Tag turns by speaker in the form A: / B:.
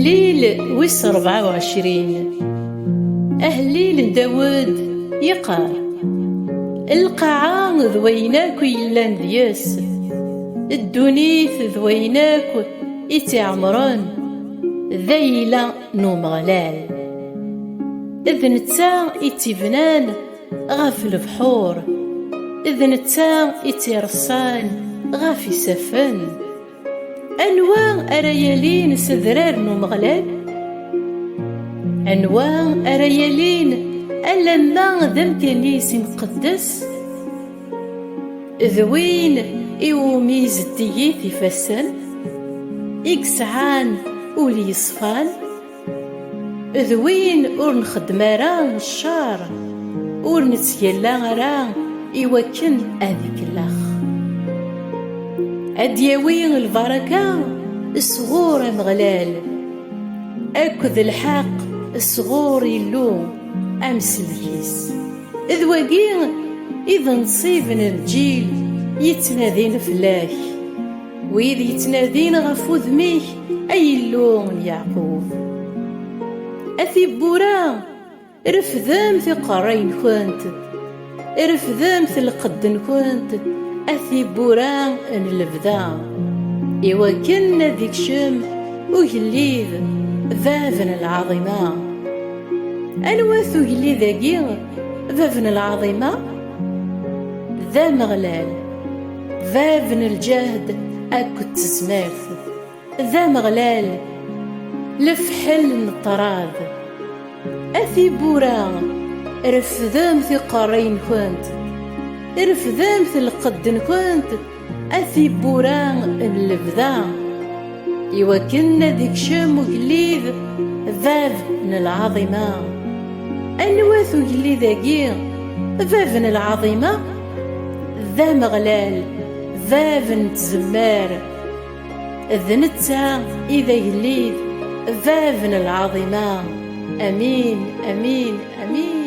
A: أهليل ويس 24. أهليل داود يقار القاعة ذويناك يلان دياس الدنيث ذويناك يتعمران ذيلا نومغلال إذ نتا يتبنان غاف البحور إذ نتا يترصان غاف يسفن أنواع أريالين سذرار نومغلال أنواع أريالين ألما ذم كنيس مقدس ذوين إيوميز الديث يفسن إكسعان ولي يصفان ذوين أور نخدم راه الشار أور نتيلا راه إيوكن هذيك الأخ أدياوين البركة الصغور مغلال أكد الحق الصغور يلوم أمس الكيس ذواقين إذا نصيبن الجيل يتنادين فلاك وإذ يتنادين غفو ذميك أي اللون يعقوب أثبورا رفذام في قرين كنت رفذام في القدن كنت أثبورا أن البذام إوا كنا ذيك شم وجليذ ذافن العظيمة أنواثو جلي ذاقي ذافن العظيمة ذا مغلال ذافن الجهد أكد تزمارث ذا مغلال لفحل الطراذ أثي بورا رفذام في قارين كنت رفذام في القدن كنت أثي بورا اللبذا إوا كنا ذيك شام وقليذ ذافن العظيمة أنواثو قلي ذاقي ذافن العظيمة ذا مغلال ذافن تزمار ذنتا إذا قليذ ذافن العظيمة. أمين أمين أمين.